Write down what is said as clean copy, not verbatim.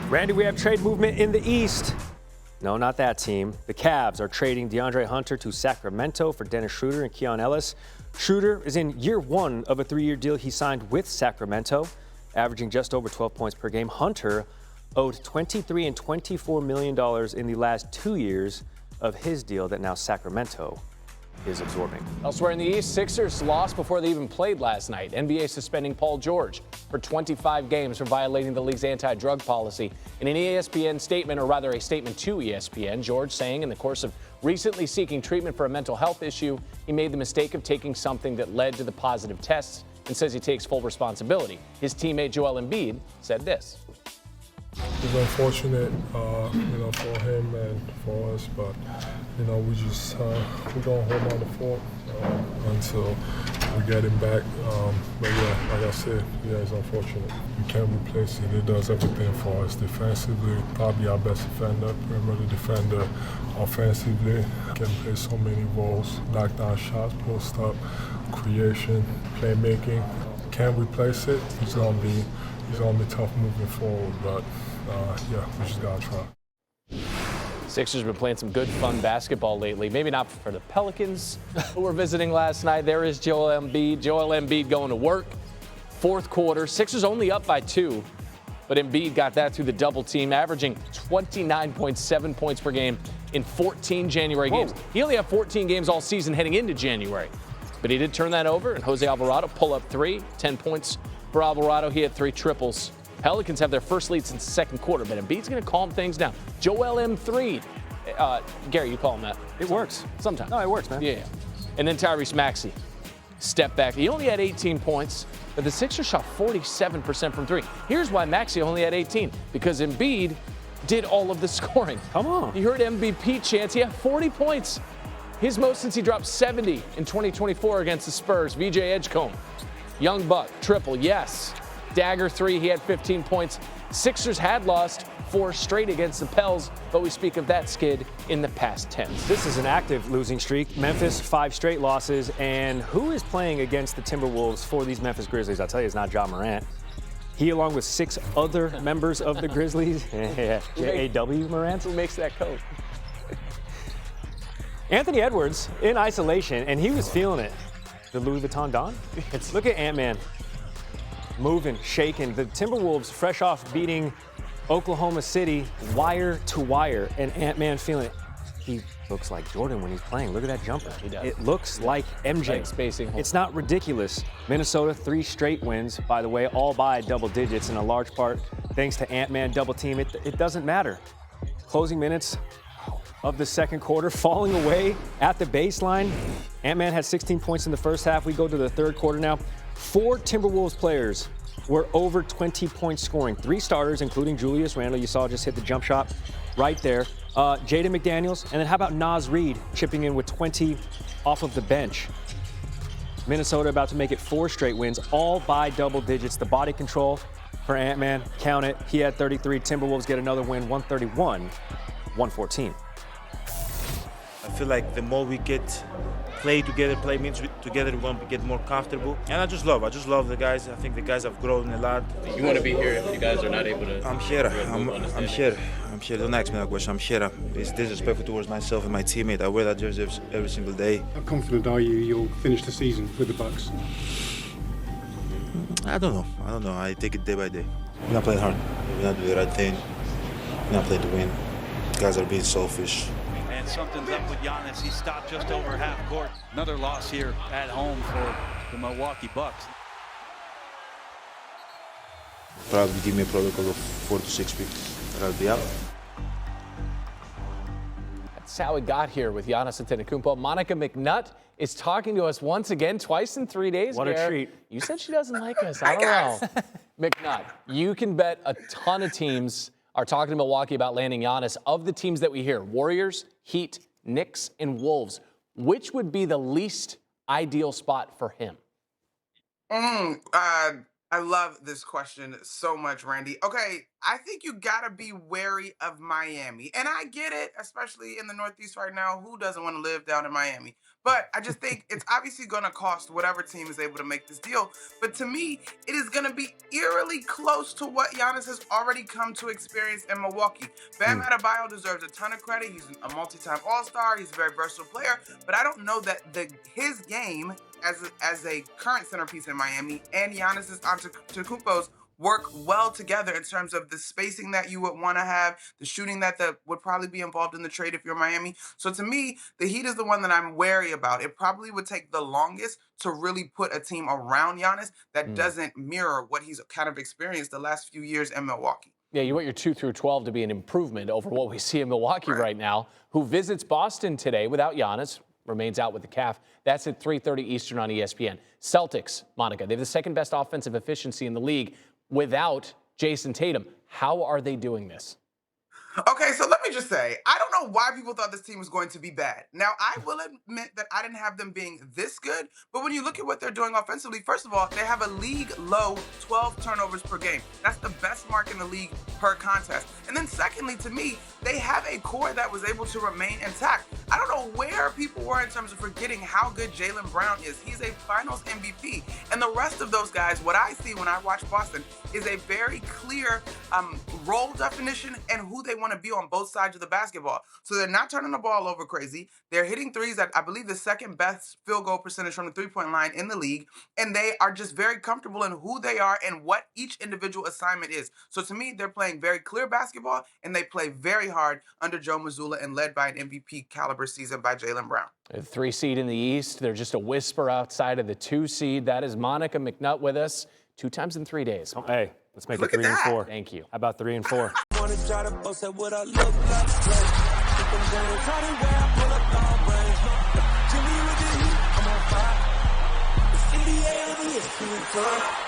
Randy, we have trade movement in the East. No, not that team. The Cavs are trading DeAndre Hunter to Sacramento for Dennis Schroeder and Keon Ellis. Schroeder is in year one of a 3-year deal he signed with Sacramento, averaging just over 12 points per game. Hunter owed $23 and $24 million in the last 2 years of his deal that now Sacramento is absorbing. Elsewhere in the East, Sixers lost before they even played last night. NBA suspending Paul George for 25 games for violating the league's anti-drug policy. In an ESPN statement, or rather a statement to ESPN, George saying in the course of recently seeking treatment for a mental health issue, he made the mistake of taking something that led to the positive tests and says he takes full responsibility. His teammate Joel Embiid said this. It's unfortunate, for him and for us, but we just we're gonna hold on the fort until we get him back. But yeah, like I said, it's unfortunate. We can't replace it. It does everything for us defensively. Probably our best defender, perimeter defender. Offensively, can play so many roles: knock down shots, post up, creation, playmaking. Can't replace it. It's gonna be tough moving forward, but we just gotta try. Sixers have been playing some good, fun basketball lately. Maybe not for the Pelicans, who were visiting last night. There is Joel Embiid. Joel Embiid going to work. Fourth quarter. Sixers only up by 2, but Embiid got that through the double team, averaging 29.7 points per game in 14 January games. He only had 14 games all season heading into January, but he did turn that over, and Jose Alvarado pull up 3, 10 points for Alvarado. He had 3 triples. Pelicans have their first lead since the second quarter, but Embiid's going to calm things down. Joel M3. Gary, you call him that. It works. Sometimes. No, it works, man. Yeah. And then Tyrese Maxey. Step back. He only had 18 points, but the Sixers shot 47% from 3. Here's why Maxey only had 18, because Embiid did all of the scoring. Come on. You heard MVP chants. He had 40 points. His most since he dropped 70 in 2024 against the Spurs. VJ Edgecombe. Young Buck, triple, yes. Dagger 3, he had 15 points. Sixers had lost 4 straight against the Pels, but we speak of that skid in the past tense. This is an active losing streak. Memphis, 5 straight losses. And who is playing against the Timberwolves for these Memphis Grizzlies? I'll tell you, it's not Ja Morant. He, along with 6 other members of the Grizzlies. J.A.W. Morant. Who makes that coat? Anthony Edwards in isolation, and he was feeling it. The Louis Vuitton Don? Look at Ant-Man. Moving, shaking. The Timberwolves fresh off beating Oklahoma City wire to wire, and Ant-Man feeling it. He looks like Jordan when he's playing. Look at that jumper. He does. It looks like MJ. Like spacing. It's not ridiculous. Minnesota, 3 straight wins, by the way, all by double digits in a large part thanks to Ant-Man double team. It doesn't matter. Closing minutes of the second quarter, falling away at the baseline. Ant-Man had 16 points in the first half. We go to the third quarter now. 4 Timberwolves players were over 20 points scoring. 3 starters, including Julius Randle. You saw just hit the jump shot right there. Jaden McDaniels, and then how about Naz Reid chipping in with 20 off of the bench. Minnesota about to make it 4 straight wins, all by double digits. The body control for Ant-Man, count it. He had 33. Timberwolves get another win, 131-114. I feel like the more we play means together, we want to get more comfortable. And I just love the guys. I think the guys have grown a lot. You want to be here if you guys are not able to? I'm here. I'm here. Don't ask me that question. I'm here. It's disrespectful towards myself and my teammate. I wear that jersey every single day. How confident are you'll finish the season with the Bucks? I don't know. I take it day by day. We're not playing hard. We're not doing the right thing. We're not playing to win. Guys are being selfish. And something's up with Giannis. He stopped just over half court. Another loss here at home for the Milwaukee Bucks. Probably give me a protocol of 4 to 6 weeks, and I'll be out. That's how we got here with Giannis Antetokounmpo. Monica McNutt is talking to us once again, twice in 3 days. What a treat. You said she doesn't like us. I don't know. McNutt, you can bet a ton of teams are talking to Milwaukee about landing Giannis. Of the teams that we hear, Warriors, Heat, Knicks, and Wolves, which would be the least ideal spot for him? I love this question so much, Randy. Okay, I think you gotta be wary of Miami. And I get it, especially in the Northeast right now. Who doesn't want to live down in Miami? But I just think it's obviously gonna cost whatever team is able to make this deal. But to me, it is gonna be eerily close to what Giannis has already come to experience in Milwaukee. Bam Adebayo deserves a ton of credit. He's a multi-time All-Star. He's a very versatile player. But I don't know that his game as a current centerpiece in Miami and Giannis Antetokounmpo's work well together in terms of the spacing that you would want to have, the shooting that would probably be involved in the trade if you're Miami. So to me, the Heat is the one that I'm wary about. It probably would take the longest to really put a team around Giannis that doesn't mirror what he's kind of experienced the last few years in Milwaukee. Yeah, you want your 2 through 12 to be an improvement over what we see in Milwaukee right now, who visits Boston today without Giannis. Remains out with the calf. That's at 3:30 Eastern on ESPN. Celtics, Monica, they have the second best offensive efficiency in the league without Jason Tatum. How are they doing this? Okay, so let me just say, I don't know why people thought this team was going to be bad. Now, I will admit that I didn't have them being this good, but when you look at what they're doing offensively, first of all, they have a league-low 12 turnovers per game. That's the best mark in the league per contest. And then secondly, to me, they have a core that was able to remain intact. I don't know where people were in terms of forgetting how good Jaylen Brown is. He's a finals MVP. And the rest of those guys, what I see when I watch Boston is a very clear role definition and who they want to be on both sides of the basketball. So they're not turning the ball over crazy. They're hitting threes at, I believe, the second best field goal percentage from the three-point line in the league. And they are just very comfortable in who they are and what each individual assignment is. So to me, they're playing very clear basketball, and they play very hard under Joe Mazzulla and led by an MVP caliber season by Jaylen Brown. A 3 seed in the East. They're just a whisper outside of the 2 seed. That is Monica McNutt with us 2 times in 3 days. Oh, hey, let's make Look it 3 at and that. 4. Thank you. How about 3 and 4? I'm on fire. It's NBA,